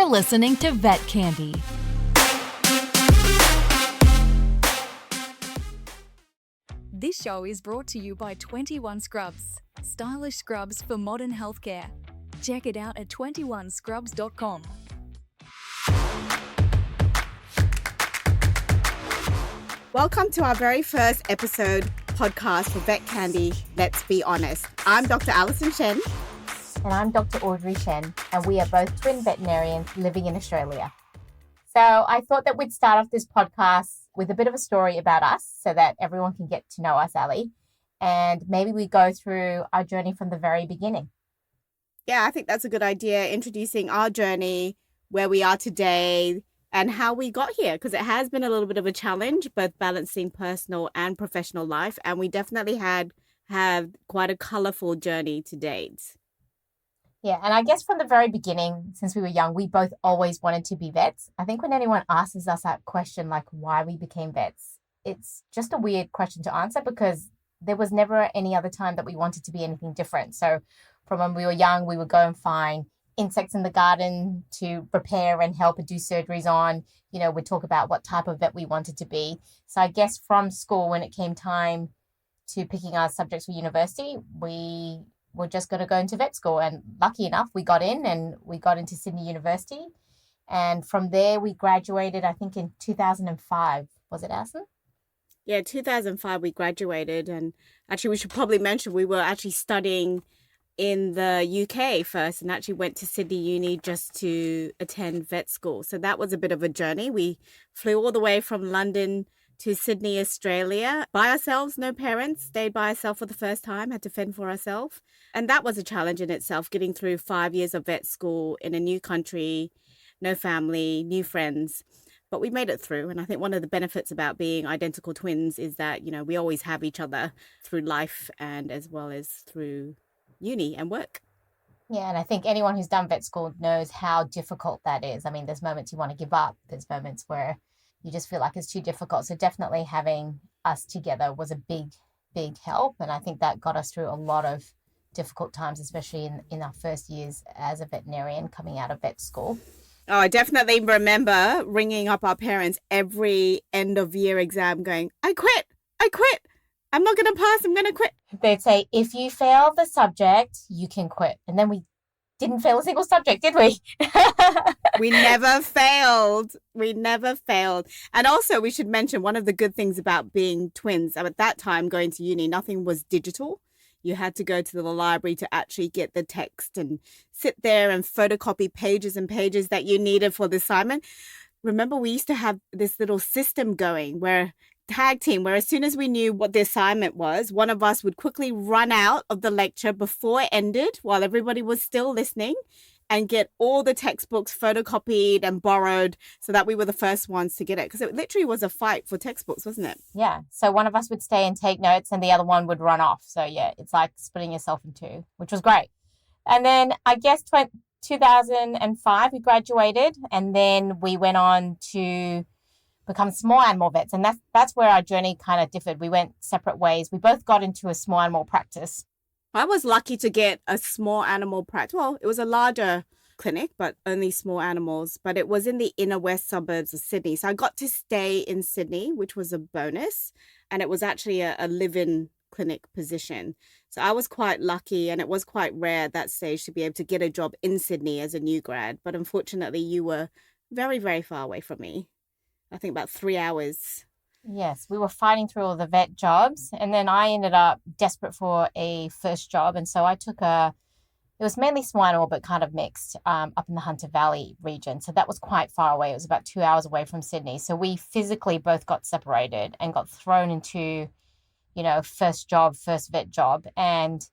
You're listening to Vet Candy. This show is brought to you by 21 Scrubs, stylish scrubs for modern healthcare. Check it out at 21scrubs.com. Welcome to our very first episode podcast for Vet Candy, Let's Be Honest. I'm Dr. Alison Shen. And I'm Dr. Audrey Shen, and we are both twin veterinarians living in Australia. So I thought that we'd start off this podcast with a bit of a story about us so that everyone can get to know us, Ali, and maybe we go through our journey from the very beginning. Yeah, I think that's a good idea, introducing our journey, where we are today, and how we got here, because it has been a little bit of a challenge, both balancing personal and professional life, and we definitely have quite a colourful journey to date. Yeah, and I guess from the very beginning, since we were young, we both always wanted to be vets. I think when anyone asks us that question, like why we became vets, it's just a weird question to answer because there was never any other time that we wanted to be anything different. So from when we were young, we would go and find insects in the garden to repair and help and do surgeries on. You know, we'd talk about what type of vet we wanted to be. So I guess from school, when it came time to picking our subjects for university, we were just going to go into vet school. And lucky enough, we got in and we got into Sydney University. And from there, we graduated, I think, in 2005. Was it, Alison? Yeah, 2005 we graduated. And actually, we should probably mention we were actually studying in the UK first and actually went to Sydney Uni just to attend vet school. So that was a bit of a journey. We flew all the way from London to Sydney, Australia, by ourselves, no parents, stayed by ourselves for the first time, had to fend for ourselves. And that was a challenge in itself, getting through 5 years of vet school in a new country, no family, new friends. But we made it through. And I think one of the benefits about being identical twins is that, you know, we always have each other through life and as well as through uni and work. Yeah, and I think anyone who's done vet school knows how difficult that is. I mean, there's moments you want to give up. There's moments where you just feel like it's too difficult. So definitely having us together was a big help. And I think that got us through a lot of difficult times, especially in our first years as a veterinarian coming out of vet school. Oh, I definitely remember ringing up our parents every end of year exam going, I quit. I'm not going to pass. I'm going to quit. They'd say, if you fail the subject, you can quit. And then we didn't fail a single subject, did we? We never failed. And also we should mention one of the good things about being twins. At that time, going to uni, nothing was digital. You had to go to the library to actually get the text and sit there and photocopy pages and pages that you needed for the assignment. Remember, we used to have this little system going where tag team, where as soon as we knew what the assignment was, one of us would quickly run out of the lecture before it ended while everybody was still listening and get all the textbooks photocopied and borrowed so that we were the first ones to get it. Because it literally was a fight for textbooks, wasn't it? Yeah. So one of us would stay and take notes and the other one would run off. So yeah, it's like splitting yourself in two, which was great. And then I guess 2005, we graduated and then we went on to become small animal vets. And that's where our journey kind of differed. We went separate ways. We both got into a small animal practice. I was lucky to get a small animal practice. Well, it was a larger clinic, but only small animals. But it was in the inner west suburbs of Sydney. So I got to stay in Sydney, which was a bonus. And it was actually a live-in clinic position. So I was quite lucky, and it was quite rare at that stage to be able to get a job in Sydney as a new grad. But unfortunately, you were very, very far away from me. I think about 3 hours. Yes, we were fighting through all the vet jobs. And then I ended up desperate for a first job. And so I took it was mainly small animal, but kind of mixed up in the Hunter Valley region. So that was quite far away. It was about 2 hours away from Sydney. So we physically both got separated and got thrown into, you know, first vet job. And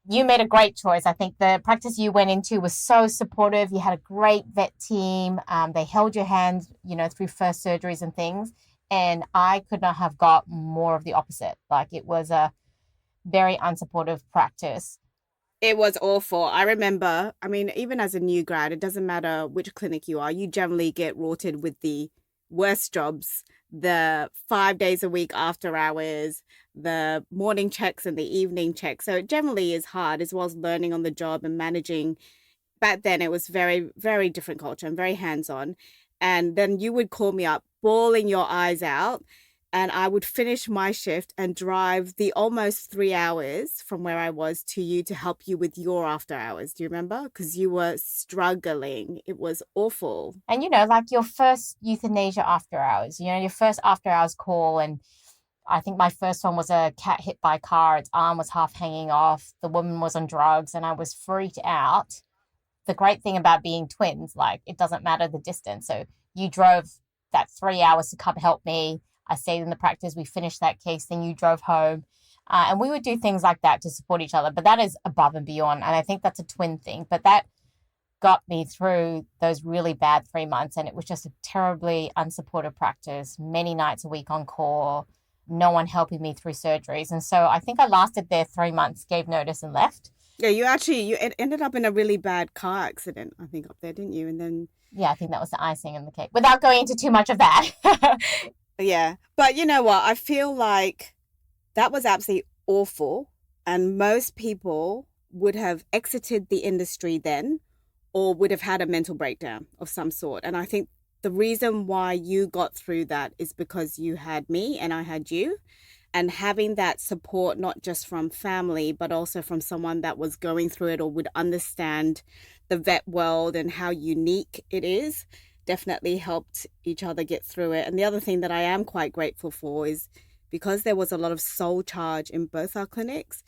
you made a great choice. I think the practice you went into was so supportive. You had a great vet team. They held your hand, you know, through first surgeries and things. And I could not have got more of the opposite. Like, it was a very unsupportive practice. It was awful. I remember, I mean, even as a new grad, it doesn't matter which clinic you are, you generally get rorted with the worst jobs, the 5 days a week after hours, the morning checks and the evening checks. So it generally is hard, as well as learning on the job and managing back then it was very, very different culture and very hands-on. And then you would call me up, bawling your eyes out, and I would finish my shift and drive the almost 3 hours from where I was to you to help you with your after hours. Do you remember? Because you were struggling. It was awful. And, like your first euthanasia after hours, your first after hours call. And I think my first one was a cat hit by a car. Its arm was half hanging off. The woman was on drugs and I was freaked out. The great thing about being twins, like it doesn't matter the distance. So you drove that 3 hours to come help me. I stayed in the practice. We finished that case. Then you drove home. And we would do things like that to support each other. But that is above and beyond. And I think that's a twin thing. But that got me through those really bad 3 months. And it was just a terribly unsupported practice, many nights a week on call, no one helping me through surgeries. And so I think I lasted there 3 months, gave notice and left. Yeah, you ended up in a really bad car accident, I think, up there, didn't you? And then... Yeah, I think that was the icing on the cake. Without going into too much of that. Yeah. But you know what? I feel like that was absolutely awful. And most people would have exited the industry then or would have had a mental breakdown of some sort. And I think the reason why you got through that is because you had me and I had you. And having that support, not just from family, but also from someone that was going through it or would understand the vet world and how unique it is, definitely helped each other get through it. And the other thing that I am quite grateful for is because there was a lot of soul charge in both our clinics,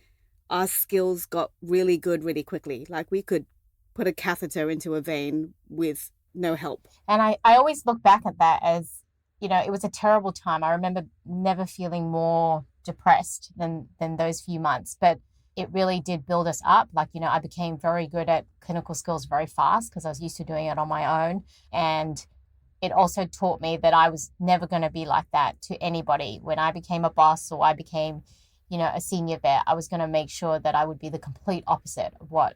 our skills got really good really quickly. Like we could put a catheter into a vein with no help. And I always look back at that as, it was a terrible time. I remember never feeling more depressed than those few months, but it really did build us up. Like, I became very good at clinical skills very fast because I was used to doing it on my own. And it also taught me that I was never going to be like that to anybody. When I became a boss or I became, a senior vet, I was going to make sure that I would be the complete opposite of what,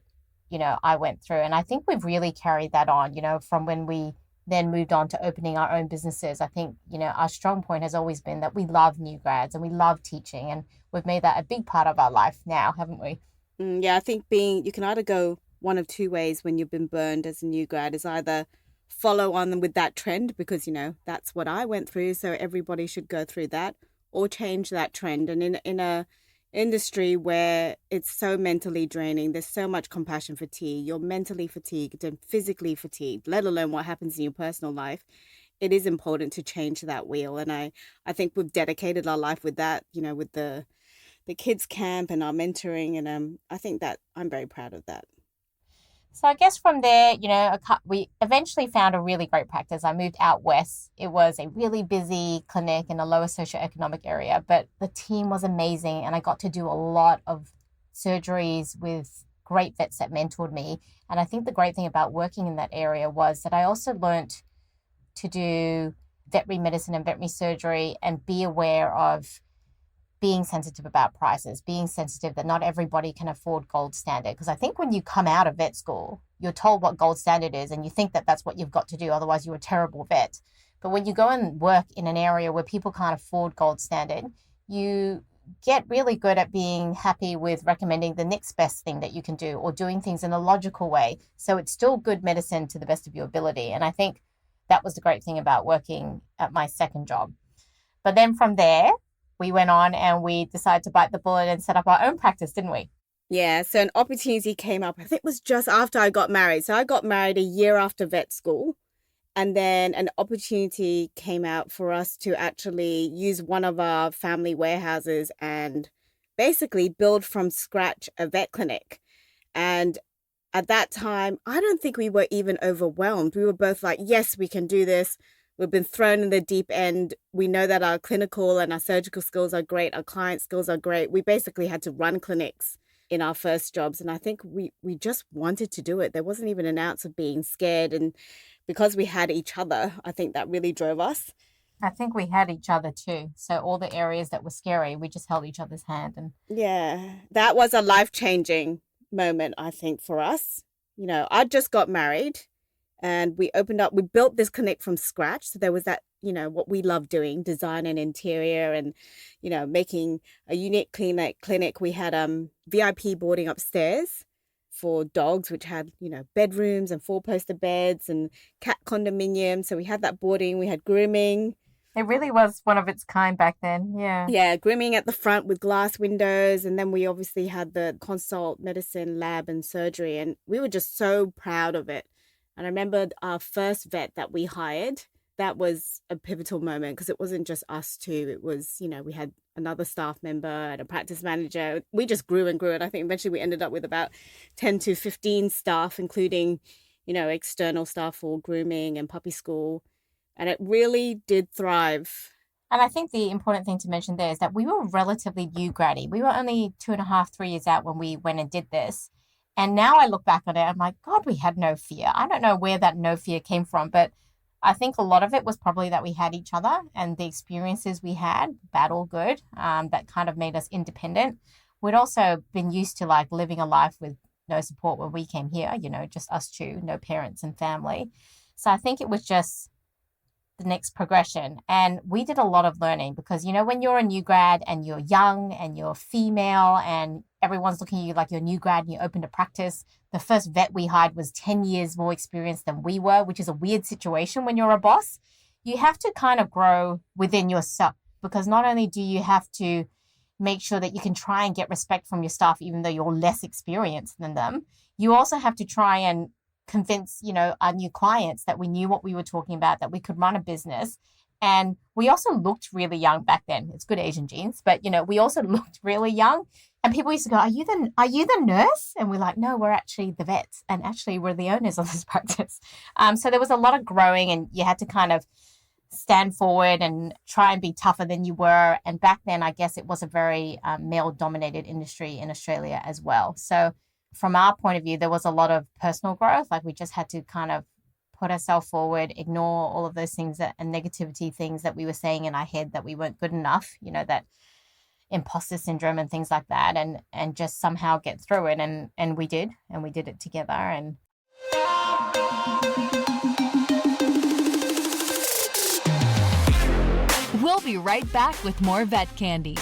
I went through. And I think we've really carried that on, from when we then moved on to opening our own businesses. I think, our strong point has always been that we love new grads and we love teaching, and we've made that a big part of our life now, haven't we? Yeah, I think you can either go one of two ways when you've been burned as a new grad, is either follow on with that trend because, that's what I went through, so everybody should go through that, or change that trend. And in a industry where it's so mentally draining, there's so much compassion fatigue, you're mentally fatigued and physically fatigued, let alone what happens in your personal life, it is important to change that wheel. And I think we've dedicated our life with that, with the kids camp and our mentoring, and I think that I'm very proud of that. So I guess from there, we eventually found a really great practice. I moved out west. It was a really busy clinic in a lower socioeconomic area, but the team was amazing. And I got to do a lot of surgeries with great vets that mentored me. And I think the great thing about working in that area was that I also learned to do veterinary medicine and veterinary surgery and be aware of being sensitive about prices, being sensitive that not everybody can afford gold standard. Because I think when you come out of vet school, you're told what gold standard is and you think that that's what you've got to do. Otherwise, you're a terrible vet. But when you go and work in an area where people can't afford gold standard, you get really good at being happy with recommending the next best thing that you can do or doing things in a logical way. So it's still good medicine to the best of your ability. And I think that was the great thing about working at my second job. But then from there, we went on and we decided to bite the bullet and set up our own practice, didn't we? Yeah, so an opportunity came up. I think it was just after I got married. So I got married a year after vet school. And then an opportunity came out for us to actually use one of our family warehouses and basically build from scratch a vet clinic. And at that time, I don't think we were even overwhelmed. We were both like, yes, we can do this. We've been thrown in the deep end. We know that our clinical and our surgical skills are great. Our client skills are great. We basically had to run clinics in our first jobs. And I think we just wanted to do it. There wasn't even an ounce of being scared. And because we had each other, I think that really drove us. I think we had each other too. So all the areas that were scary, we just held each other's hand. And yeah, that was a life-changing moment, I think, for us. I just got married. And we built this clinic from scratch. So there was that, what we love doing, design and interior and, making a unique clinic. We had VIP boarding upstairs. for dogs, which had, bedrooms and four-poster beds and cat condominium. So we had that boarding, we had grooming. It really was one of its kind back then. Yeah. Yeah, grooming at the front with glass windows. And then we obviously had the consult, medicine, lab and surgery. And we were just so proud of it. And I remember our first vet that we hired, that was a pivotal moment because it wasn't just us two. It was, we had another staff member and a practice manager. We just grew and grew. And I think eventually we ended up with about 10 to 15 staff, including, external staff for grooming and puppy school. And it really did thrive. And I think the important thing to mention there is that we were relatively new graddy. We were only 2.5, 3 years out when we went and did this. And now I look back on it, I'm like, God, we had no fear. I don't know where that no fear came from, but I think a lot of it was probably that we had each other and the experiences we had, bad or good, that kind of made us independent. We'd also been used to like living a life with no support when we came here, just us two, no parents and family. So I think it was just the next progression. And we did a lot of learning because, when you're a new grad and you're young and you're female and everyone's looking at you like you're a new grad and you opened a practice, the first vet we hired was 10 years more experienced than we were, which is a weird situation when you're a boss. You have to kind of grow within yourself because not only do you have to make sure that you can try and get respect from your staff, even though you're less experienced than them, you also have to try and convince, our new clients that we knew what we were talking about, that we could run a business. And we also looked really young back then. It's good Asian genes, but, we also looked really young. And people used to go, are you the nurse? And we're like, no, we're actually the vets. And actually, we're the owners of this practice. So there was a lot of growing and you had to kind of stand forward and try and be tougher than you were. And back then, I guess it was a very male-dominated industry in Australia as well. So from our point of view, there was a lot of personal growth. Like we just had to kind of put ourselves forward, ignore all of those things and negativity things that we were saying in our head that we weren't good enough, that imposter syndrome and things like that, and just somehow get through it. And we did it together. And We'll be right back with more Vet Candy.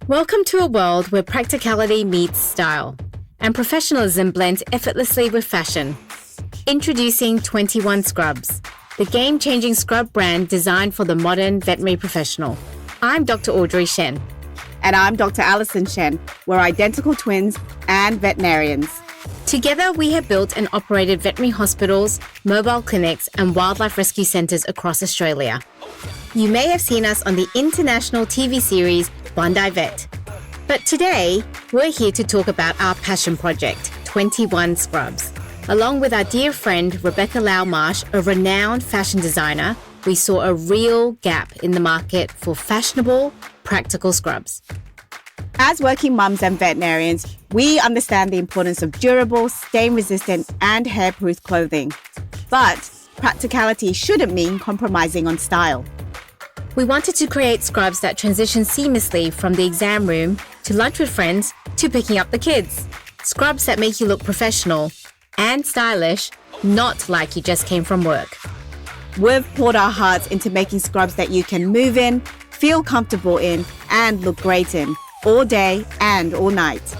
Welcome to a world where practicality meets style and professionalism blends effortlessly with fashion. Introducing 21 Scrubs, the game-changing scrub brand designed for the modern veterinary professional. I'm Dr. Audrey Shen. And I'm Dr. Alison Shen. We're identical twins and veterinarians. Together, we have built and operated veterinary hospitals, mobile clinics, and wildlife rescue centres across Australia. You may have seen us on the international TV series Bondi Vet. But today, we're here to talk about our passion project, 21 Scrubs. Along with our dear friend Rebecca Lau-Marsh, a renowned fashion designer, we saw a real gap in the market for fashionable, practical scrubs. As working mums and veterinarians, we understand the importance of durable, stain-resistant, and hair-proof clothing. But practicality shouldn't mean compromising on style. We wanted to create scrubs that transition seamlessly from the exam room to lunch with friends to picking up the kids. Scrubs that make you look professional and stylish, not like you just came from work. We've poured our hearts into making scrubs that you can move in, feel comfortable in, and look great in, all day and all night.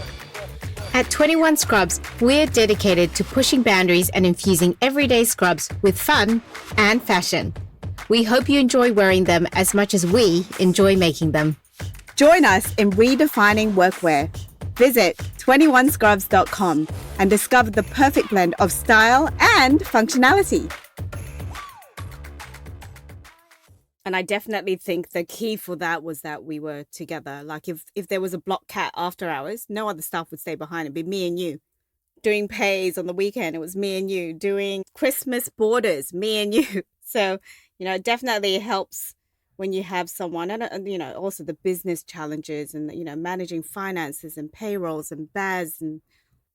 At 21 Scrubs, we're dedicated to pushing boundaries and infusing everyday scrubs with fun and fashion. We hope you enjoy wearing them as much as we enjoy making them. Join us in redefining workwear. Visit 21scrubs.com and discover the perfect blend of style and functionality. And I definitely think the key for that was that we were together. Like if there was a block cat after hours, no other staff would stay behind. It'd be me and you. Doing pays on the weekend, it was me and you. Doing Christmas borders, me and you. So, it definitely helps when you have someone, and also the business challenges and, managing finances and payrolls and BAS and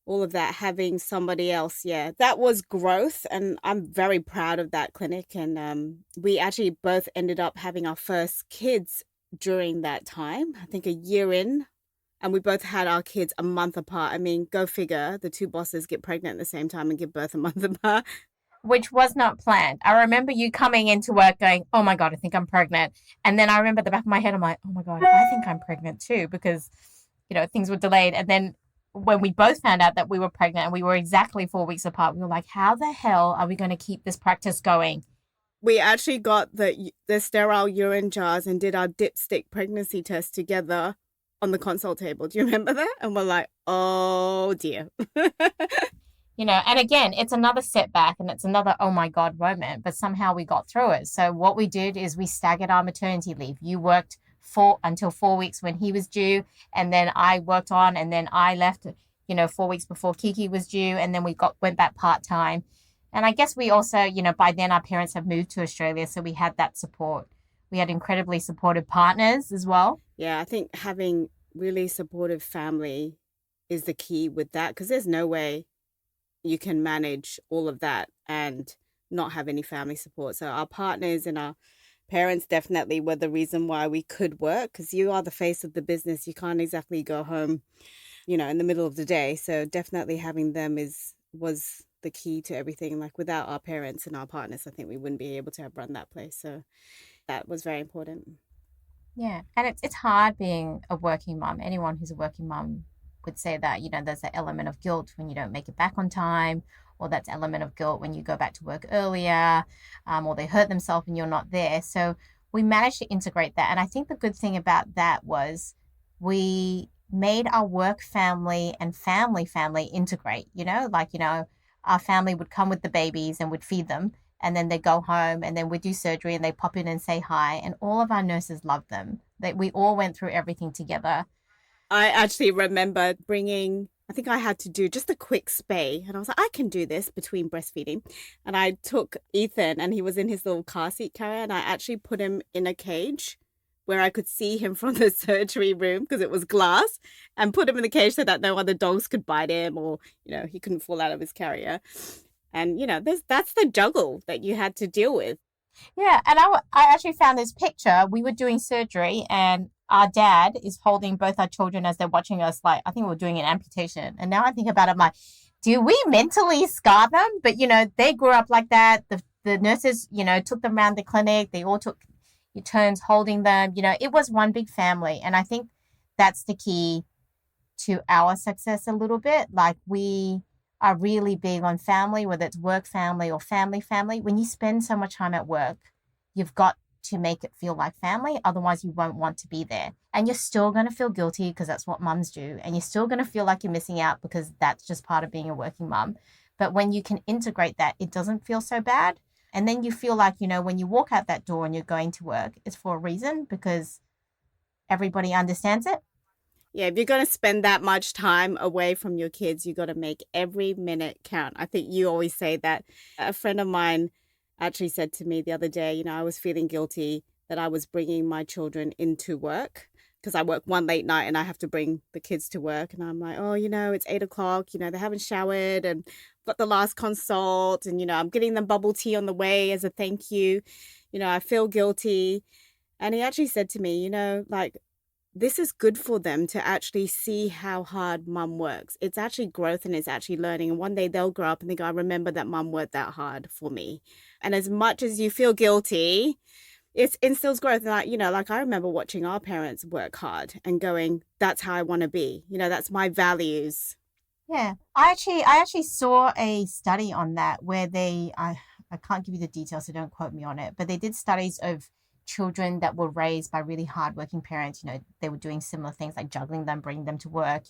all of that, having somebody else. Yeah, that was growth. And I'm very proud of that clinic. And we actually both ended up having our first kids during that time, I think a year in. And we both had our kids a month apart. I mean, go figure, the two bosses get pregnant at the same time and give birth a month apart. which was not planned. I remember you coming into work going, oh my God, I think I'm pregnant. And then I remember at the back of my head, I'm like, oh my God, I think I'm pregnant too, because, things were delayed. And then when we both found out that we were pregnant and we were exactly 4 weeks apart, we were like, how the hell are we going to keep this practice going? We actually got the sterile urine jars and did our dipstick pregnancy test together on the consult table. Do you remember that? And we're like, oh dear. And again, it's another setback and it's another, oh my God moment, but somehow we got through it. So what we did is we staggered our maternity leave. You worked until 4 weeks when he was due, and then I worked on, and then I left, 4 weeks before Kiki was due, and then we went back part-time. And I guess we also, by then our parents have moved to Australia, so we had that support. We had incredibly supportive partners as well. Yeah, I think having really supportive family is the key with that, because there's no way you can manage all of that and not have any family support. So our partners and our parents definitely were the reason why we could work, because you are the face of the business. You can't exactly go home, in the middle of the day. So definitely having them was the key to everything. Like without our parents and our partners, I think we wouldn't be able to have run that place. So that was very important. Yeah. And it's hard being a working mum. Anyone who's a working mum would say that, there's an element of guilt when you don't make it back on time, or that's element of guilt when you go back to work earlier, or they hurt themselves and you're not there. So we managed to integrate that. And I think the good thing about that was we made our work family and family integrate, our family would come with the babies and would feed them, and then they go home, and then we do surgery and they pop in and say hi. And all of our nurses loved them. We all went through everything together. I actually remember I think I had to do just a quick spay, and I was like, I can do this between breastfeeding. And I took Ethan, and he was in his little car seat carrier, and I actually put him in a cage where I could see him from the surgery room because it was glass, and put him in the cage so that no other dogs could bite him, or, he couldn't fall out of his carrier. And, that's the juggle that you had to deal with. Yeah. And I actually found this picture. We were doing surgery, and our dad is holding both our children as they're watching us. Like, I think we were doing an amputation. And now I think about it, I'm like, do we mentally scar them? But, they grew up like that. The nurses, took them around the clinic. They all took turns holding them. It was one big family. And I think that's the key to our success a little bit. Like, we are really big on family, whether it's work family or family. When you spend so much time at work, you've got to make it feel like family. Otherwise, you won't want to be there. And you're still going to feel guilty because that's what mums do. And you're still going to feel like you're missing out because that's just part of being a working mum. But when you can integrate that, it doesn't feel so bad. And then you feel like, when you walk out that door and you're going to work, it's for a reason, because everybody understands it. Yeah, if you're going to spend that much time away from your kids, you got to make every minute count. I think you always say that. A friend of mine actually said to me the other day, I was feeling guilty that I was bringing my children into work, because I work one late night and I have to bring the kids to work. And I'm like, oh, it's 8:00, they haven't showered and got the last consult, and, I'm getting them bubble tea on the way as a thank you. I feel guilty. And he actually said to me, this is good for them to actually see how hard mum works. It's actually growth and it's actually learning. And one day they'll grow up and think, I remember that mum worked that hard for me. And as much as you feel guilty, it instills growth. And I remember watching our parents work hard and going, that's how I want to be. That's my values. Yeah. I actually saw a study on that where I can't give you the details, so don't quote me on it, but they did studies of children that were raised by really hardworking parents. They were doing similar things like juggling them, bringing them to work,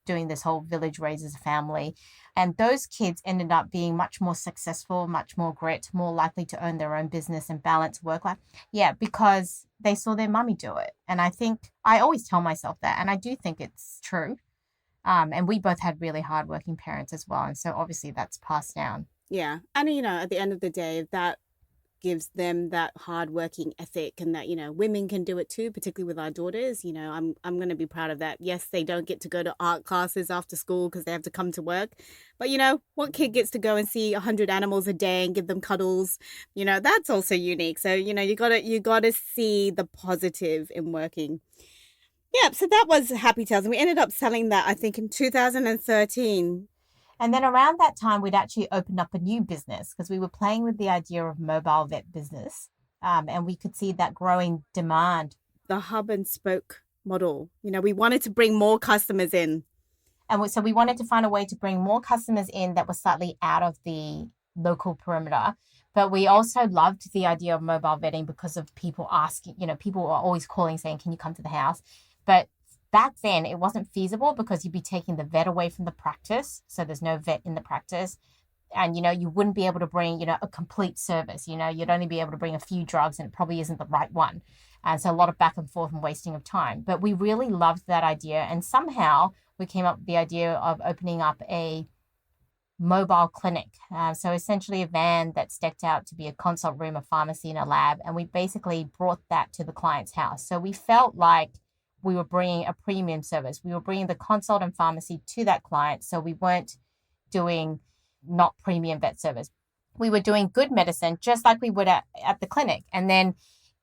doing this whole village raise as a family. And those kids ended up being much more successful, much more grit, more likely to own their own business and balance work life. Yeah, because they saw their mummy do it. And I think I always tell myself that, and I do think it's true. And we both had really hardworking parents as well. And so obviously that's passed down. Yeah. And, at the end of the day, that gives them that hardworking ethic, and that, women can do it too, particularly with our daughters. I'm going to be proud of that. Yes, they don't get to go to art classes after school because they have to come to work. But, what kid gets to go and see 100 animals a day and give them cuddles? That's also unique. So, you got to see the positive in working. Yeah, so that was Happy Tales. And we ended up selling that, I think, in 2013. And then around that time, we'd actually opened up a new business because we were playing with the idea of mobile vet business. And we could see that growing demand. The hub and spoke model. We wanted to bring more customers in. And so we wanted to find a way to bring more customers in that were slightly out of the local perimeter. But we also loved the idea of mobile vetting because of people asking, people were always calling saying, can you come to the house? But back then it wasn't feasible because you'd be taking the vet away from the practice. So there's no vet in the practice. And, you wouldn't be able to bring, a complete service. You'd only be able to bring a few drugs and it probably isn't the right one. And so a lot of back and forth and wasting of time. But we really loved that idea. And somehow we came up with the idea of opening up a mobile clinic. So essentially a van that's decked out to be a consult room, a pharmacy, and a lab. And we basically brought that to the client's house. So we felt like we were bringing a premium service. We were bringing the consult and pharmacy to that client. So we weren't doing not premium vet service. We were doing good medicine just like we would at the clinic. And then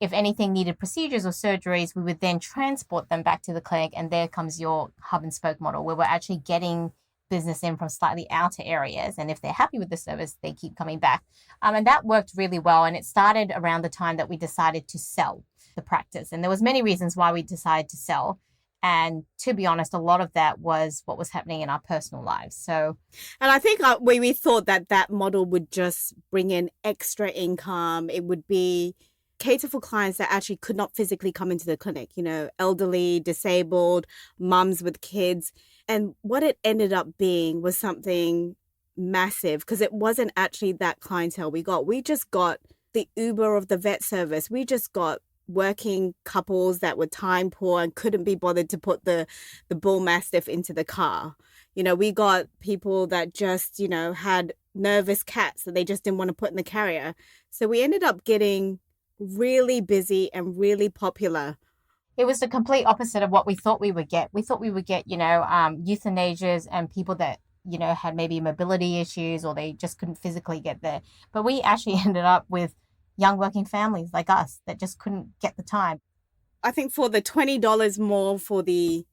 if anything needed procedures or surgeries, we would then transport them back to the clinic. And there comes your hub and spoke model where we're actually getting business in from slightly outer areas. And if they're happy with the service, they keep coming back. And that worked really well. And it started around the time that we decided to sell the practice. And there was many reasons why we decided to sell. And to be honest, a lot of that was what was happening in our personal lives. So, and I think we thought that model would just bring in extra income. It would be cater for clients that actually could not physically come into the clinic, elderly, disabled, mums with kids. And what it ended up being was something massive because it wasn't actually that clientele we got. We just got the Uber of the vet service. We just got working couples that were time poor and couldn't be bothered to put the bull mastiff into the car. We got people that just, had nervous cats that they just didn't want to put in the carrier. So we ended up getting really busy and really popular. It was the complete opposite of what we thought we would get. We thought we would get, euthanasias and people that, had maybe mobility issues or they just couldn't physically get there. But we actually ended up with young working families like us that just couldn't get the time. I think for the $20 more for the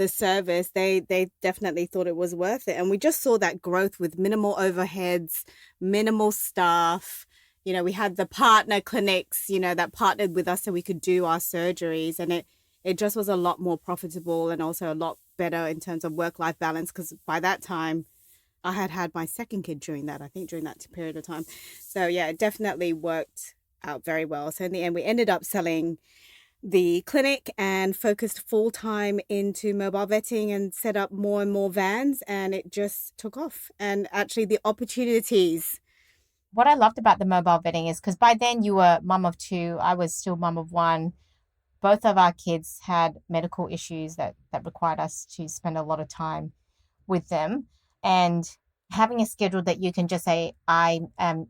service, they definitely thought it was worth it. And we just saw that growth with minimal overheads, minimal staff. We had the partner clinics, that partnered with us so we could do our surgeries. And it just was a lot more profitable and also a lot better in terms of work-life balance because by that time, I had my second kid during that period of time. So yeah, it definitely worked out very well. So in the end, we ended up selling the clinic and focused full-time into mobile vetting and set up more and more vans, and it just took off. And actually the opportunities. What I loved about the mobile vetting is because by then you were mum of two, I was still mum of one. Both of our kids had medical issues that required us to spend a lot of time with them. And having a schedule that you can just say, I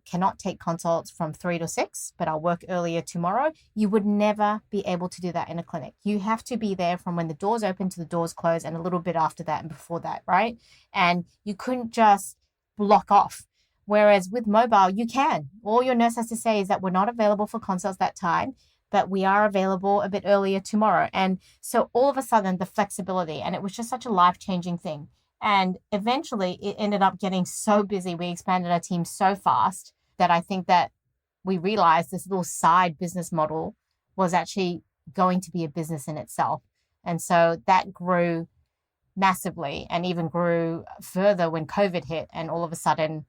cannot take consults from 3 to 6, but I'll work earlier tomorrow. You would never be able to do that in a clinic. You have to be there from when the doors open to the doors close and a little bit after that and before that, right? And you couldn't just block off. Whereas with mobile, you can. All your nurse has to say is that we're not available for consults that time, but we are available a bit earlier tomorrow. And so all of a sudden, the flexibility, and it was just such a life-changing thing. And eventually it ended up getting so busy. We expanded our team so fast that I think that we realized this little side business model was actually going to be a business in itself. And so that grew massively and even grew further when COVID hit. And all of a sudden,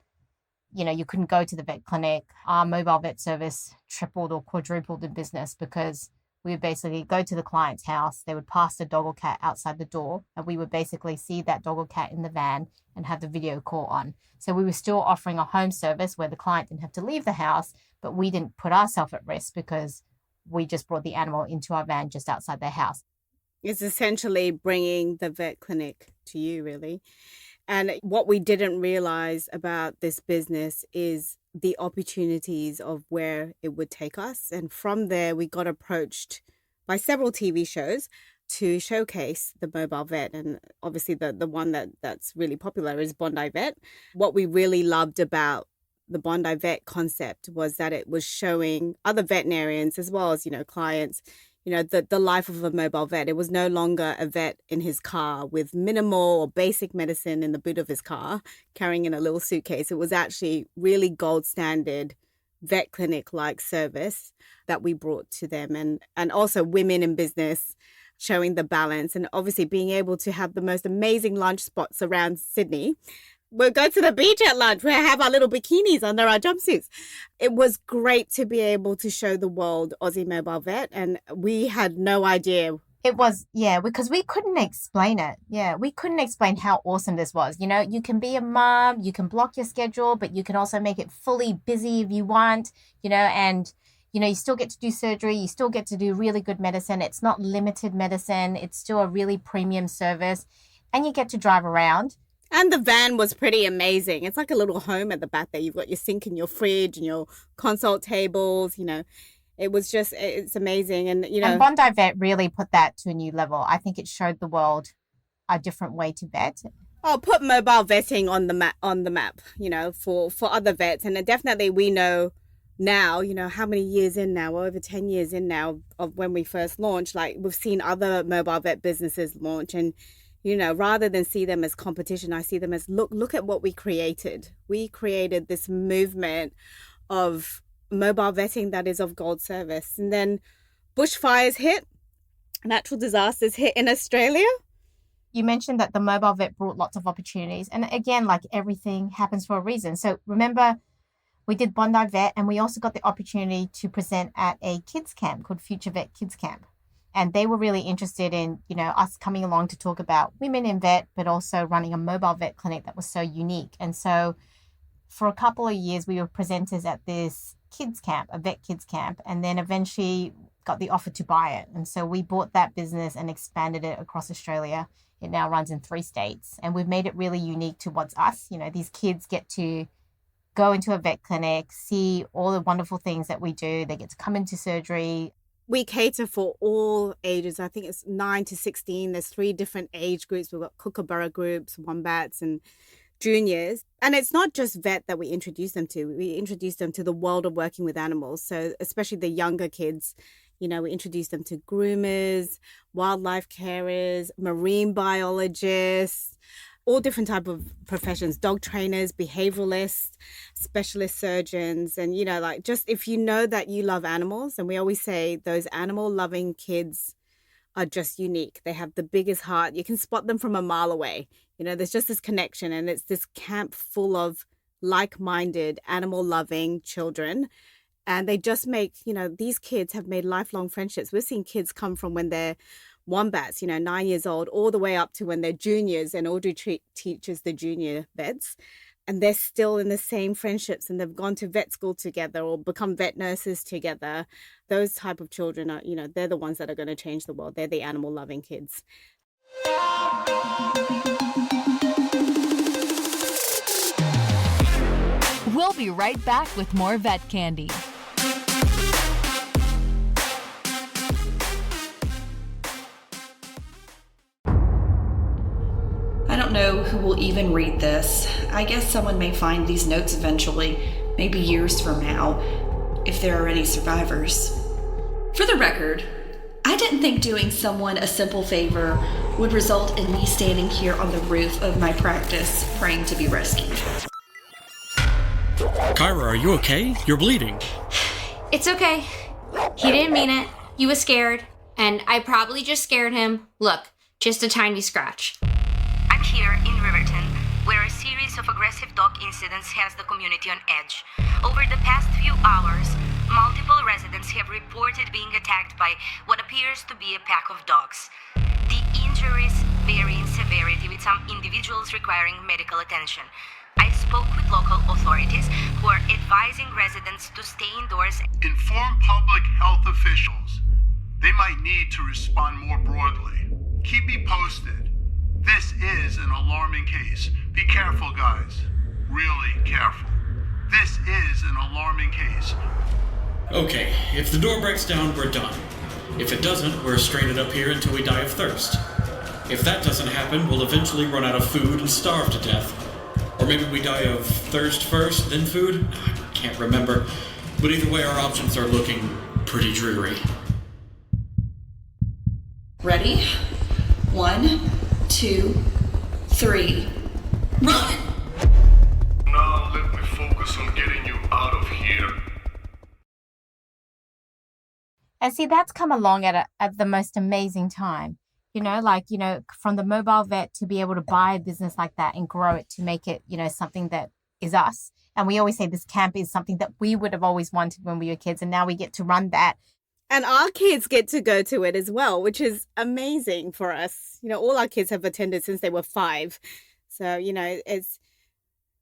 you couldn't go to the vet clinic. Our mobile vet service tripled or quadrupled in business because we would basically go to the client's house. They would pass the dog or cat outside the door, and we would basically see that dog or cat in the van and have the video call on. So we were still offering a home service where the client didn't have to leave the house, but we didn't put ourselves at risk because we just brought the animal into our van just outside their house. It's essentially bringing the vet clinic to you, really. And what we didn't realize about this business is the opportunities of where it would take us. And from there, we got approached by several TV shows to showcase the mobile vet. And obviously the one that's really popular is Bondi Vet. What we really loved about the Bondi Vet concept was that it was showing other veterinarians as well as, clients, the life of a mobile vet. It was no longer a vet in his car with minimal or basic medicine in the boot of his car, carrying in a little suitcase. It was actually really gold standard vet clinic-like service that we brought to them. And also women in business, showing the balance, and obviously being able to have the most amazing lunch spots around Sydney. We'll go to the beach at lunch. We have our little bikinis under our jumpsuits. It was great to be able to show the world Aussie Mobile Vet, and we had no idea. It was, yeah, because we couldn't explain it. Yeah, we couldn't explain how awesome this was. You can be a mom, you can block your schedule, but you can also make it fully busy if you want, and you still get to do surgery, you still get to do really good medicine. It's not limited medicine. It's still a really premium service, and you get to drive around. And the van was pretty amazing. It's like a little home at the back there. You've got your sink and your fridge and your consult tables, it's amazing. And Bondi Vet really put that to a new level. I think it showed the world a different way to vet. Oh, put mobile vetting on the map, for other vets. And definitely we know now, how many years in now, over 10 years in now of when we first launched, like we've seen other mobile vet businesses launch, and rather than see them as competition, I see them as look at what we created. We created this movement of mobile vetting that is of gold service. And then bushfires hit, natural disasters hit in Australia. You mentioned that the mobile vet brought lots of opportunities. And again, like everything happens for a reason. So remember, we did Bondi Vet, and we also got the opportunity to present at a kids camp called Future Vet Kids Camp. And they were really interested in, us coming along to talk about women in vet, but also running a mobile vet clinic that was so unique. And so for a couple of years, we were presenters at this kids camp, a vet kids camp, and then eventually got the offer to buy it. And so we bought that business and expanded it across Australia. It now runs in 3 states, and we've made it really unique towards us. These kids get to go into a vet clinic, see all the wonderful things that we do. They get to come into surgery. We cater for all ages. I think it's 9 to 16. There's 3 different age groups. We've got kookaburra groups, wombats, and juniors. And it's not just vet that we introduce them to. We introduce them to the world of working with animals. So especially the younger kids, we introduce them to groomers, wildlife carers, marine biologists, all different type of professions, dog trainers, behavioralists, specialist surgeons. And, just if you know that you love animals, and we always say those animal loving kids are just unique. They have the biggest heart. You can spot them from a mile away. There's just this connection, and it's this camp full of like-minded animal loving children. And they just make, these kids have made lifelong friendships. We've seen kids come from when they're wombats, 9 years old, all the way up to when they're juniors, and Audrey teaches the junior vets, and they're still in the same friendships, and they've gone to vet school together or become vet nurses together. Those type of children are, they're the ones that are going to change the world. They're the animal loving kids. We'll be right back with more vet candy. I don't know who will even read this. I guess someone may find these notes eventually, maybe years from now, if there are any survivors. For the record, I didn't think doing someone a simple favor would result in me standing here on the roof of my practice praying to be rescued. Kyra, are you okay? You're bleeding. It's okay. He didn't mean it. He was scared, and I probably just scared him. Look, just a tiny scratch. I'm here in Riverton, where a series of aggressive dog incidents has the community on edge. Over the past few hours, multiple residents have reported being attacked by what appears to be a pack of dogs. The injuries vary in severity, with some individuals requiring medical attention. I spoke with local authorities who are advising residents to stay indoors. Inform public health officials. They might need to respond more broadly. Keep me posted. This is an alarming case. Be careful, guys. Really careful. This is an alarming case. Okay, if the door breaks down, we're done. If it doesn't, we're stranded up here until we die of thirst. If that doesn't happen, we'll eventually run out of food and starve to death. Or maybe we die of thirst first, then food? I can't remember. But either way, our options are looking pretty dreary. Ready? 1, 2, 3. Run! Now let me focus on getting you out of here. And see, that's come along at the most amazing time. From the mobile vet to be able to buy a business like that and grow it to make it, something that is us. And we always say this camp is something that we would have always wanted when we were kids. And now we get to run that. And our kids get to go to it as well, which is amazing for us. All our kids have attended since they were 5. So, it's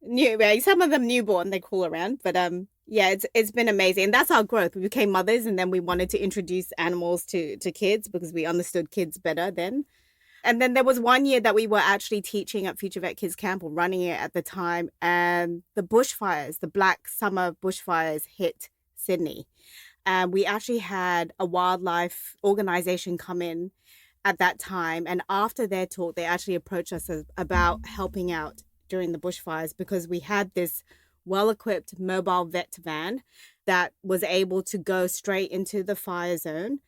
new. Some of them newborn, they call around. But it's been amazing. And that's our growth. We became mothers, and then we wanted to introduce animals to kids because we understood kids better then. And then there was one year that we were actually teaching at Future Vet Kids Camp, or running it at the time. And the bushfires, the Black Summer bushfires, hit Sydney. And we actually had a wildlife organization come in at that time. And after their talk, they actually approached us about helping out during the bushfires, because we had this well-equipped mobile vet van that was able to go straight into the fire zone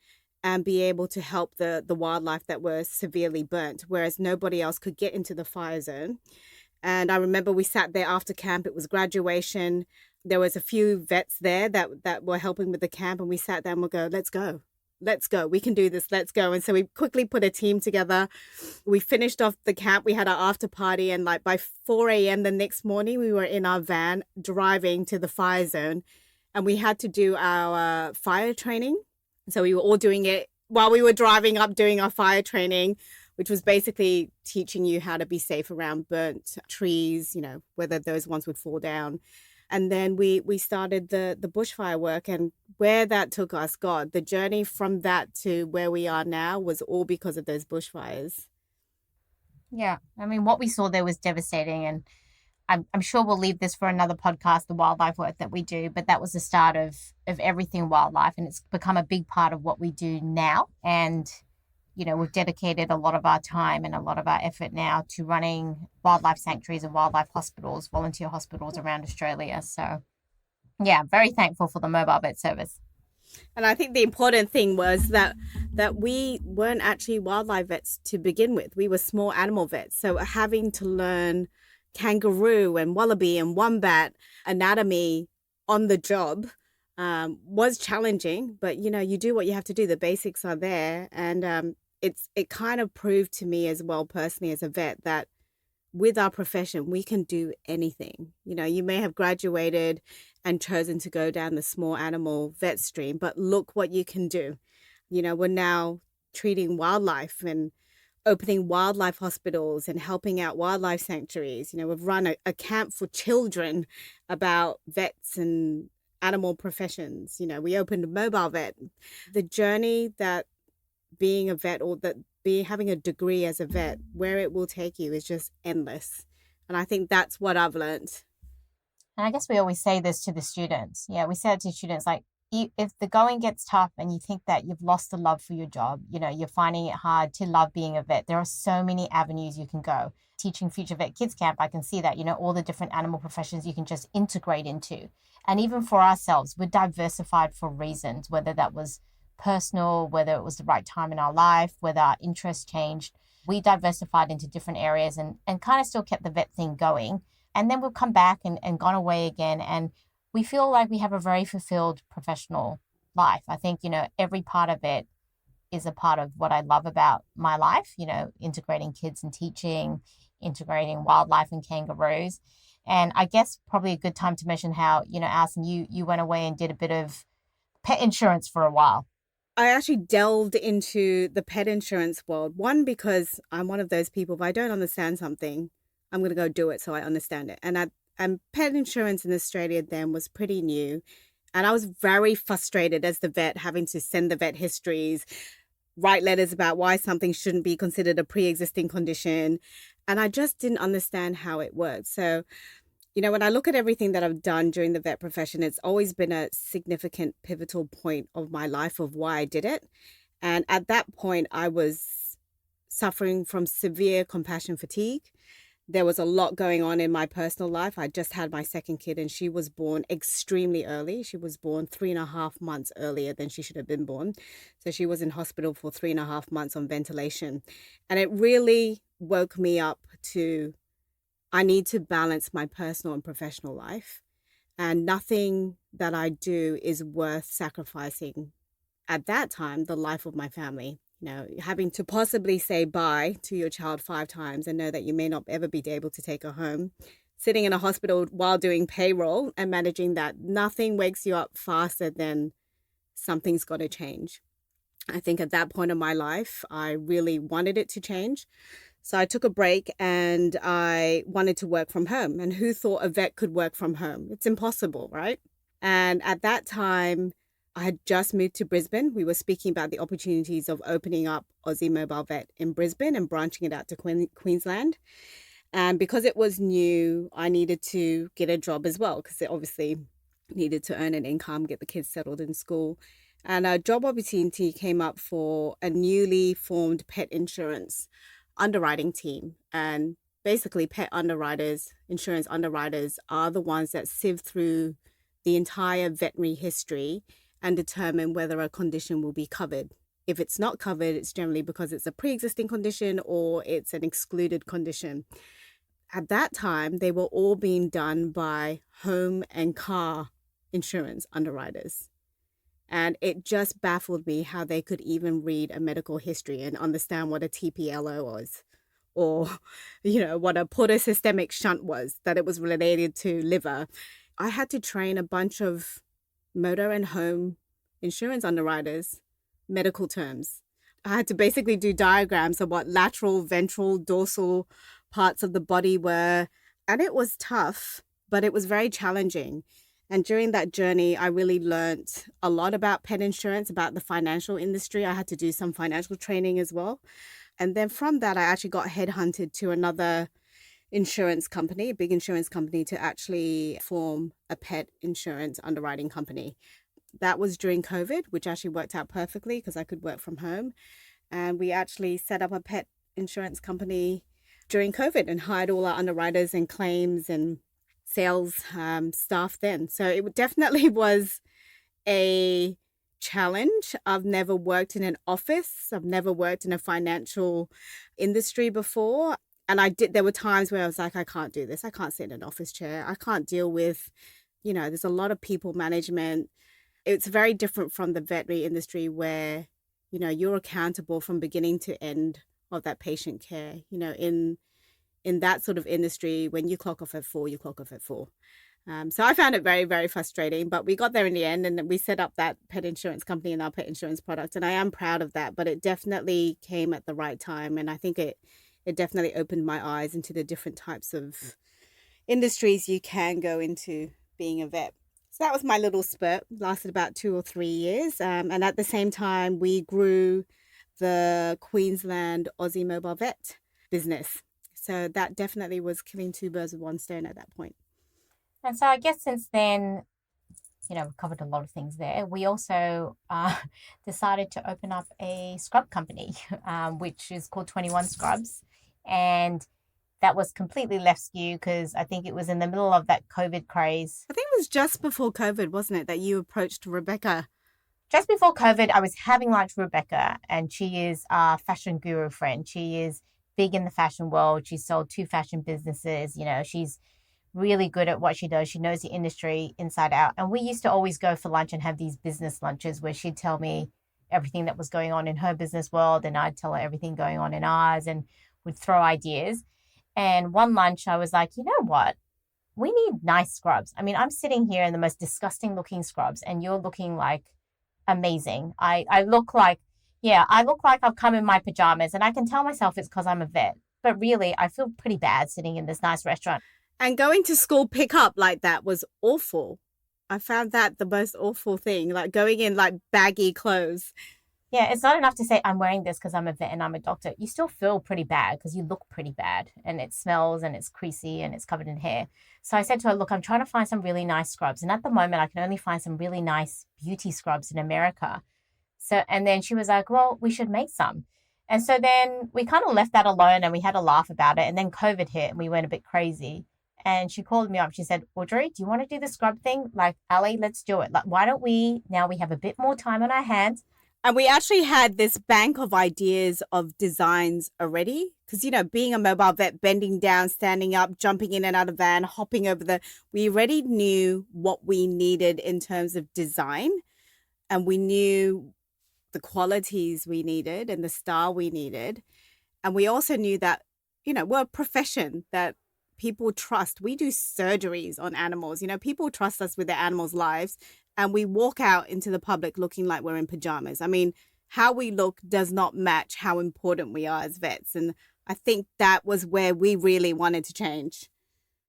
and be able to help the wildlife that were severely burnt, whereas nobody else could get into the fire zone. And I remember we sat there after camp. It was graduation. There was a few vets there that were helping with the camp, and we sat down and we go, let's go, we can do this, let's go. And so we quickly put a team together. We finished off the camp, we had our after party, and by 4 a.m. the next morning, we were in our van driving to the fire zone, and we had to do our fire training. So we were all doing it while we were driving up, doing our fire training, which was basically teaching you how to be safe around burnt trees, whether those ones would fall down. And then we started the bushfire work, and where that took us, God, the journey from that to where we are now was all because of those bushfires. Yeah. I mean, what we saw there was devastating, and I'm sure we'll leave this for another podcast, the wildlife work that we do, but that was the start of everything wildlife, and it's become a big part of what we do now. And we've dedicated a lot of our time and a lot of our effort now to running wildlife sanctuaries and wildlife hospitals, volunteer hospitals around Australia. So, yeah, very thankful for the mobile vet service. And I think the important thing was that we weren't actually wildlife vets to begin with. We were small animal vets. So having to learn kangaroo and wallaby and wombat anatomy on the job was challenging. But, you do what you have to do. The basics are there. And it kind of proved to me as well, personally, as a vet, that with our profession, we can do anything. You may have graduated and chosen to go down the small animal vet stream, but look what you can do. We're now treating wildlife and opening wildlife hospitals and helping out wildlife sanctuaries. We've run a camp for children about vets and animal professions. We opened a mobile vet. The journey that being a vet, or that having a degree as a vet, where it will take you is just endless. And I think that's what I've learned. And I guess we always say this to the students. Yeah, we say it to students, like, if the going gets tough and you think that you've lost the love for your job, you're finding it hard to love being a vet, there are so many avenues you can go. Teaching Future Vet Kids Camp, I can see that, all the different animal professions you can just integrate into. And even for ourselves, we're diversified for reasons, whether that was personal, whether it was the right time in our life, whether our interests changed. We diversified into different areas and kind of still kept the vet thing going. And then we've come back and gone away again. And we feel like we have a very fulfilled professional life. I think, every part of it is a part of what I love about my life, integrating kids and teaching, integrating wildlife and kangaroos. And I guess probably a good time to mention how, Alison, you went away and did a bit of pet insurance for a while. I actually delved into the pet insurance world. One, because I'm one of those people, if I don't understand something, I'm going to go do it so I understand it. And pet insurance in Australia then was pretty new. And I was very frustrated as the vet, having to send the vet histories, write letters about why something shouldn't be considered a pre-existing condition. And I just didn't understand how it worked. So, when I look at everything that I've done during the vet profession, it's always been a significant pivotal point of my life of why I did it. And at that point, I was suffering from severe compassion fatigue. There was a lot going on in my personal life. I just had my second kid and she was born extremely early. She was born 3.5 months earlier than she should have been born. So she was in hospital for 3.5 months on ventilation. And it really woke me up to, I need to balance my personal and professional life. And nothing that I do is worth sacrificing at that time, the life of my family. Having to possibly say bye to your child 5 times and know that you may not ever be able to take her home, sitting in a hospital while doing payroll and managing that, nothing wakes you up faster than something's got to change. I think at that point in my life, I really wanted it to change. So I took a break and I wanted to work from home. And who thought a vet could work from home? It's impossible, right? And at that time, I had just moved to Brisbane. We were speaking about the opportunities of opening up Aussie Mobile Vet in Brisbane and branching it out to Queensland. And because it was new, I needed to get a job as well, because it obviously needed to earn an income, get the kids settled in school. And a job opportunity came up for a newly formed pet insurance underwriting team. And basically pet underwriters, insurance underwriters, are the ones that sieve through the entire veterinary history and determine whether a condition will be covered. If it's not covered, it's generally because it's a pre-existing condition or it's an excluded condition. At that time, they were all being done by home and car insurance underwriters. And it just baffled me how they could even read a medical history and understand what a TPLO was, or, what a portosystemic shunt was, that it was related to liver. I had to train a bunch of motor and home insurance underwriters medical terms. I had to basically do diagrams of what lateral, ventral, dorsal parts of the body were. And it was tough, but it was very challenging. And during that journey, I really learned a lot about pet insurance, about the financial industry. I had to do some financial training as well. And then from that, I actually got headhunted to another insurance company, a big insurance company, to actually form a pet insurance underwriting company. That was during COVID, which actually worked out perfectly because I could work from home. And we actually set up a pet insurance company during COVID and hired all our underwriters and claims and sales staff then. So it definitely was a challenge. I've never worked in an office. I've never worked in a financial industry before. And there were times where I was like, I can't do this. I can't sit in an office chair. I can't deal with, there's a lot of people management. It's very different from the veterinary industry where, you're accountable from beginning to end of that patient care. In that sort of industry, when you clock off at 4, you clock off at 4. So I found it very, very frustrating, but we got there in the end and we set up that pet insurance company and our pet insurance product. And I am proud of that, but it definitely came at the right time. And I think it definitely opened my eyes into the different types of industries you can go into being a vet. So that was my little spurt, lasted about 2 or 3 years. And at the same time, we grew the Queensland Aussie Mobile Vet business. So that definitely was killing 2 birds with one stone at that point. And so I guess since then, we've covered a lot of things there. We also decided to open up a scrub company, which is called 21 Scrubs. And that was completely left skew because I think it was in the middle of that COVID craze. I think it was just before COVID, wasn't it, that you approached Rebecca? Just before COVID, I was having lunch with Rebecca, and she is a fashion guru friend. She is big in the fashion world. She's sold 2 fashion businesses. She's really good at what she does. She knows the industry inside out. And we used to always go for lunch and have these business lunches where she'd tell me everything that was going on in her business world, and I'd tell her everything going on in ours, and would throw ideas. And one lunch I was like, you know what? We need nice scrubs. I mean, I'm sitting here in the most disgusting looking scrubs and you're looking like amazing. I look like I've come in my pajamas, and I can tell myself it's because I'm a vet. But really, I feel pretty bad sitting in this nice restaurant. And going to school pickup like that was awful. I found that the most awful thing, like going in like baggy clothes. Yeah, it's not enough to say I'm wearing this because I'm a vet and I'm a doctor. You still feel pretty bad because you look pretty bad, and it smells and it's greasy and it's covered in hair. So I said to her, look, I'm trying to find some really nice scrubs. And at the moment, I can only find some really nice beauty scrubs in America. And then she was like, well, we should make some. And so then we kind of left that alone and we had a laugh about it. And then COVID hit and we went a bit crazy. And she called me up. She said, Audrey, do you want to do the scrub thing? Like, Ali, let's do it. Like, why don't we, now we have a bit more time on our hands. And we actually had this bank of ideas of designs already. Because, being a mobile vet, bending down, standing up, jumping in and out of van, hopping over we already knew what we needed in terms of design. And we knew the qualities we needed and the style we needed. And we also knew that, we're a profession that people trust. We do surgeries on animals. People trust us with their animals' lives. And we walk out into the public looking like we're in pajamas. I mean, how we look does not match how important we are as vets. And I think that was where we really wanted to change.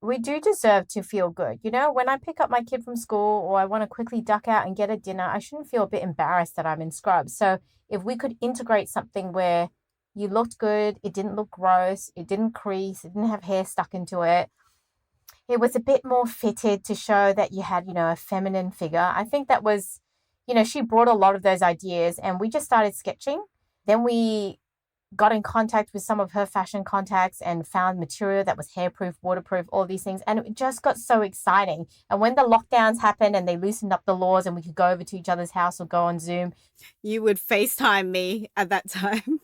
We do deserve to feel good. When I pick up my kid from school or I want to quickly duck out and get a dinner, I shouldn't feel a bit embarrassed that I'm in scrubs. So if we could integrate something where you looked good, it didn't look gross, it didn't crease, it didn't have hair stuck into it, it was a bit more fitted to show that you had, a feminine figure. I think that was, she brought a lot of those ideas and we just started sketching. Then we got in contact with some of her fashion contacts and found material that was hairproof, waterproof, all these things. And it just got so exciting. And when the lockdowns happened and they loosened up the laws and we could go over to each other's house or go on Zoom. You would FaceTime me at that time.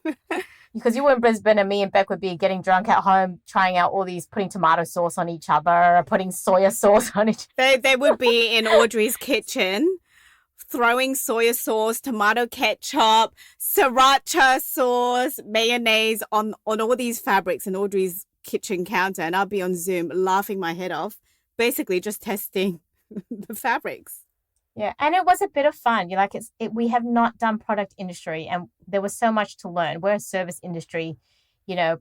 Because you were in Brisbane and me and Beck would be getting drunk at home, trying out all these, putting tomato sauce on each other, putting soya sauce on each other. They would be in Audrey's kitchen, throwing soya sauce, tomato ketchup, sriracha sauce, mayonnaise on all these fabrics in Audrey's kitchen counter. And I'll be on Zoom laughing my head off, basically just testing the fabrics. Yeah, and it was a bit of fun. We have not done product industry and there was so much to learn. We're a service industry,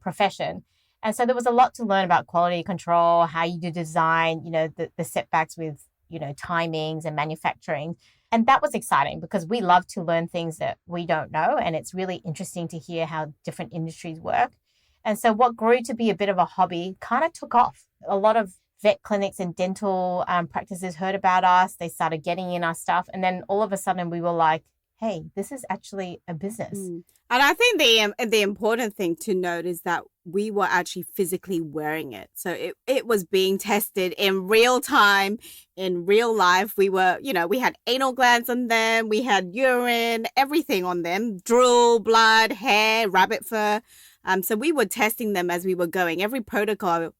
profession. And so there was a lot to learn about quality control, how you do design, the setbacks with, timings and manufacturing. And that was exciting because we love to learn things that we don't know. And it's really interesting to hear how different industries work. And so what grew to be a bit of a hobby kind of took off. A lot of vet clinics and dental practices heard about us. They started getting in our stuff. And then all of a sudden we were like, hey, this is actually a business. And I think the important thing to note is that we were actually physically wearing it. So it was being tested in real time, in real life. We were, we had anal glands on them. We had urine, everything on them, drool, blood, hair, rabbit fur. So we were testing them as we were going. Every prototype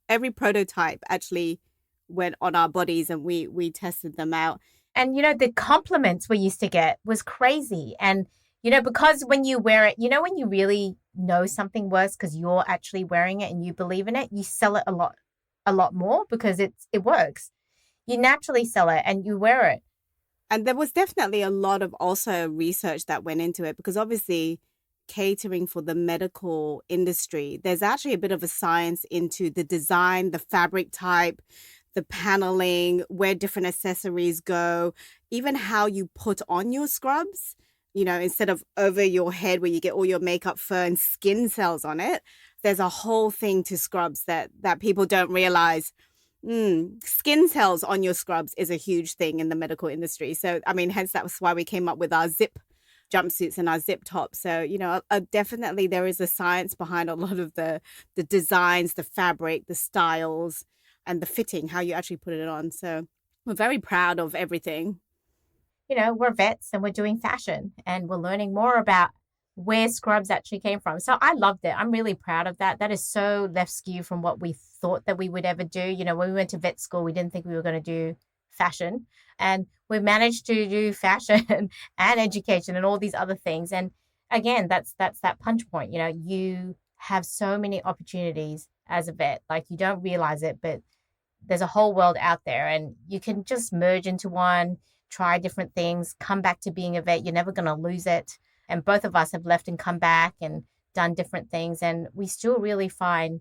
actually went on our bodies and we tested them out. And, the compliments we used to get was crazy. And, because when you wear it, when you really know something works because you're actually wearing it and you believe in it, you sell it a lot more because it works. You naturally sell it and you wear it. And there was definitely a lot of also research that went into it because obviously catering for the medical industry, there's actually a bit of a science into the design, the fabric type, the paneling, where different accessories go, even how you put on your scrubs, instead of over your head where you get all your makeup, fur and skin cells on it. There's a whole thing to scrubs that people don't realize. Skin cells on your scrubs is a huge thing in the medical industry. So, hence that was why we came up with our zip jumpsuits and our zip tops. So, definitely there is a science behind a lot of the designs, the fabric, the styles, and the fitting, how you actually put it on. So we're very proud of everything. We're vets and we're doing fashion and we're learning more about where scrubs actually came from. So I loved it. I'm really proud of that. That is so left skew from what we thought that we would ever do. When we went to vet school, we didn't think we were going to do fashion. And we managed to do fashion and education and all these other things. And again, that's that punch point. You have so many opportunities as a vet. Like you don't realize it, but there's a whole world out there and you can just merge into one, try different things, come back to being a vet. You're never going to lose it. And both of us have left and come back and done different things. And we still really find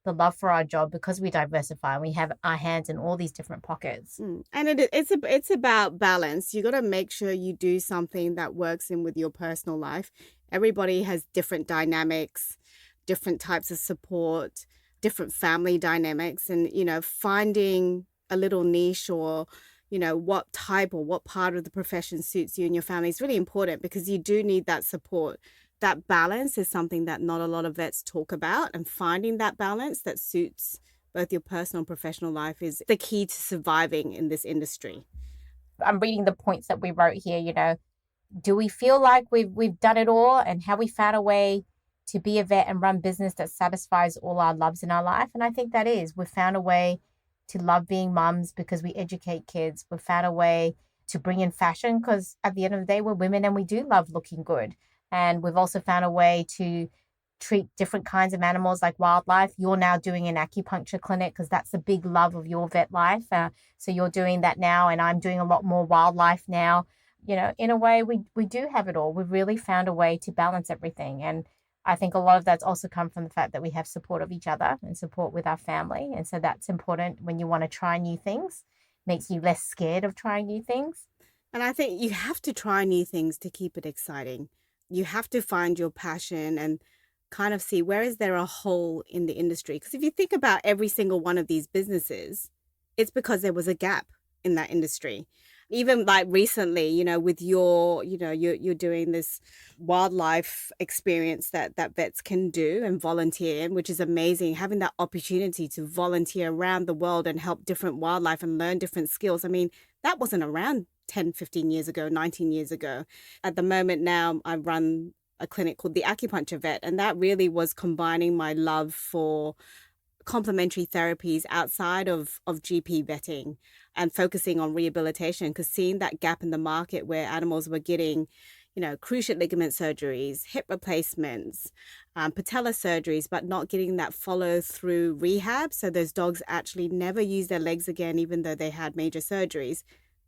the love for our job because we diversify. We have our hands in all these different pockets. And it's about balance. You got to make sure you do something that works in with your personal life. Everybody has different dynamics, different types of support, different family dynamics, and, finding a little niche or, what type or what part of the profession suits you and your family is really important because you do need that support. that balance is something that not a lot of vets talk about, and finding that balance that suits both your personal and professional life is the key to surviving in this industry. I'm reading the points that we wrote here, you know, do we feel like we've done it all, and have we found a way to be a vet and run business that satisfies all our loves in our life? And I think that is. We've found a way to love being mums because we educate kids. We've found a way to bring in fashion because at the end of the day, we're women and we do love looking good. And we've also found a way to treat different kinds of animals like wildlife. You're now doing an acupuncture clinic because that's the big love of your vet life. So you're doing that now, and I'm doing a lot more wildlife now. You know, in a way, we do have it all. We've really found a way to balance everything. And I think a lot of that's also come from the fact that we have support of each other and support with our family. And so that's important when you want to try new things. Makes you less scared of trying new things. And I think you have to try new things to keep it exciting. You have to find your passion and kind of see where is there a hole in the industry. Because if you think about every single one of these businesses, it's because there was a gap in that industry. Even like recently, you know, with your, you know, you're doing this wildlife experience that vets can do and volunteer in, which is amazing. Having that opportunity to volunteer around the world and help different wildlife and learn different skills. I mean, that wasn't around 10, 15 years ago, 19 years ago. At the moment now, I run a clinic called the Acupuncture Vet, and that really was combining my love for complementary therapies outside of GP vetting and focusing on rehabilitation, because seeing that gap in the market where animals were getting, you know, cruciate ligament surgeries, hip replacements, patella surgeries, but not getting that follow through rehab. So those dogs actually never use their legs again, even though they had major surgeries.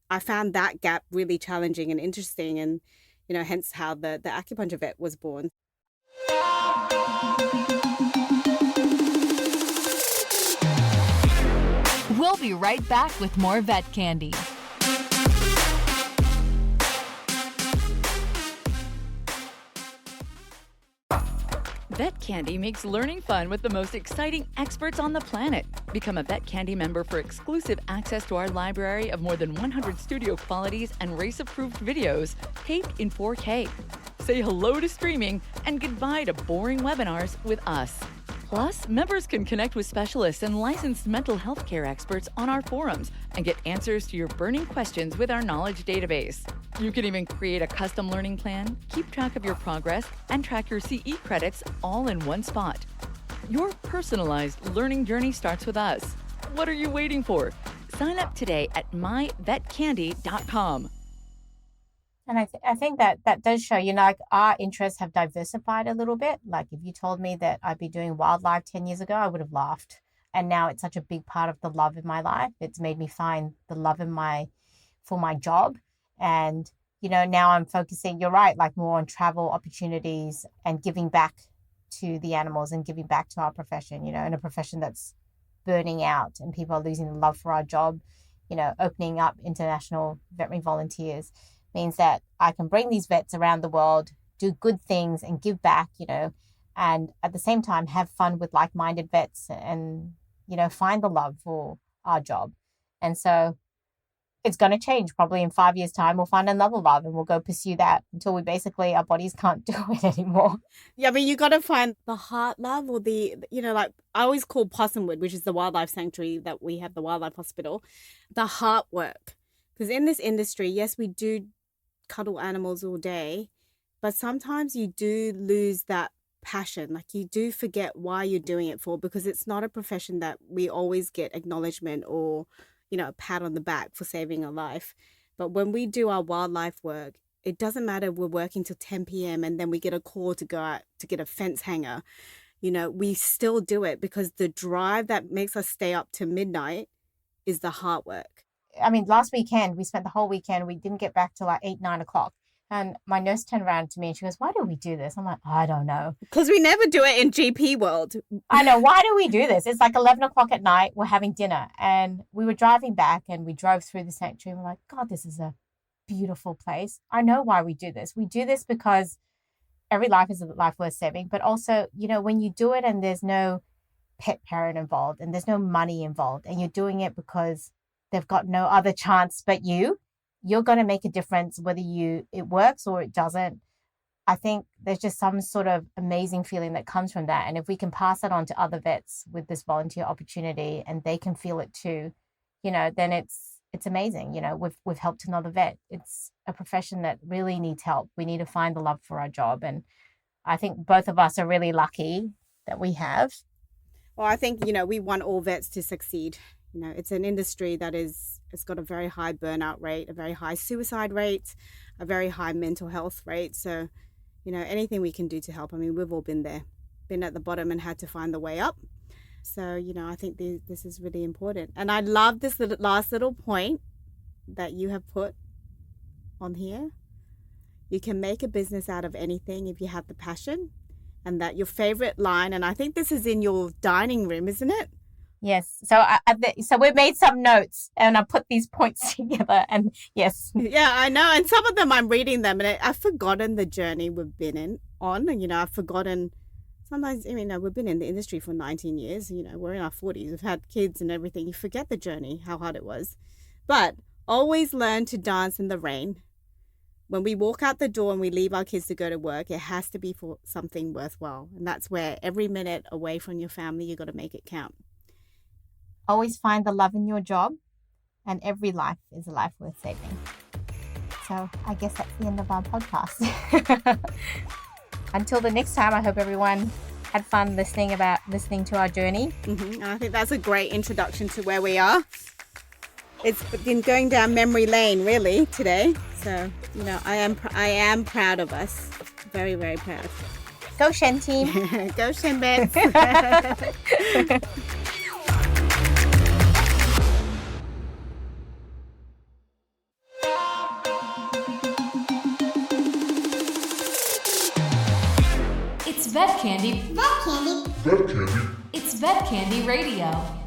I found that gap really challenging and interesting, and, you know, hence how the Acupuncture Vet was born. We'll be right back with more Vet Candy. Vet Candy makes learning fun with the most exciting experts on the planet. Become a Vet Candy member for exclusive access to our library of more than 100 studio qualities and race-approved videos, taped in 4K. Say hello to streaming and goodbye to boring webinars with us. Plus, members can connect with specialists and licensed mental health care experts on our forums and get answers to your burning questions with our knowledge database. You can even create a custom learning plan, keep track of your progress, and track your CE credits all in one spot. Your personalized learning journey starts with us. What are you waiting for? Sign up today at myvetcandy.com. And I think that does show, you know, like our interests have diversified a little bit. Like if you told me that I'd be doing wildlife 10 years ago, I would have laughed. And now it's such a big part of the love in my life. It's made me find the love for my job. And, you know, now I'm focusing, you're right, like more on travel opportunities and giving back to the animals and giving back to our profession, you know, in a profession that's burning out and people are losing the love for our job. You know, opening up international veterinary volunteers means that I can bring these vets around the world, do good things and give back, you know, and at the same time have fun with like-minded vets and, you know, find the love for our job. And so it's going to change. Probably in 5 years' time, we'll find another love and we'll go pursue that until we basically, our bodies can't do it anymore. Yeah, I mean, you got to find the heart love or the, you know, like I always call Possumwood, which is the wildlife sanctuary that we have, the wildlife hospital, the heart work. Because in this industry, yes, we do cuddle animals all day, but sometimes you do lose that passion. Like you do forget why you're doing it for, because it's not a profession that we always get acknowledgement or, you know, a pat on the back for saving a life. But when we do our wildlife work, it doesn't matter if we're working till 10 p.m. and then we get a call to go out to get a fence hanger. You know, we still do it because the drive that makes us stay up to midnight is the heart work. I mean, last weekend, we spent the whole weekend, we didn't get back till like 8, 9 o'clock. And my nurse turned around to me and she goes, why do we do this? I'm like, I don't know. Because we never do it in GP world. I know. Why do we do this? It's like 11 o'clock at night. We're having dinner. And we were driving back and we drove through the sanctuary. And we're like, God, this is a beautiful place. I know why we do this. We do this because every life is a life worth saving. But also, you know, when you do it and there's no pet parent involved and there's no money involved and you're doing it because they've got no other chance but you're going to make a difference whether it works or it doesn't. I think there's just some sort of amazing feeling that comes from that. And if we can pass that on to other vets with this volunteer opportunity and they can feel it too, then it's amazing. We've helped another vet. It's a profession that really needs help. We need to find the love for our job. And I think both of us are really lucky that we have. Well, I think, we want all vets to succeed. It's an industry that it's got a very high burnout rate, a very high suicide rate, a very high mental health rate. So, anything we can do to help. I mean, we've all been there, been at the bottom and had to find the way up. So, I think this is really important. And I love this last little point that you have put on here. You can make a business out of anything if you have the passion. And that your favorite line, and I think this is in your dining room, isn't it? Yes. So so we made some notes and I put these points together and yes. Yeah, I know. And some of them I'm reading them and I've forgotten the journey we've been on. And, I've forgotten sometimes, we've been in the industry for 19 years. We're in our 40s. We've had kids and everything. You forget the journey, how hard it was. But always learn to dance in the rain. When we walk out the door and we leave our kids to go to work, it has to be for something worthwhile. And that's where every minute away from your family, you got to make it count. Always find the love in your job, and every life is a life worth saving. So I guess that's the end of our podcast. Until the next time, I hope everyone had fun listening to our journey. And I think that's a great introduction to where we are. It's been going down memory lane really today. So, I am proud of us. Very, very proud. Go Shen team. Go Shen Bets. It's Vet Candy. Vet Candy. It's Vet Candy Radio.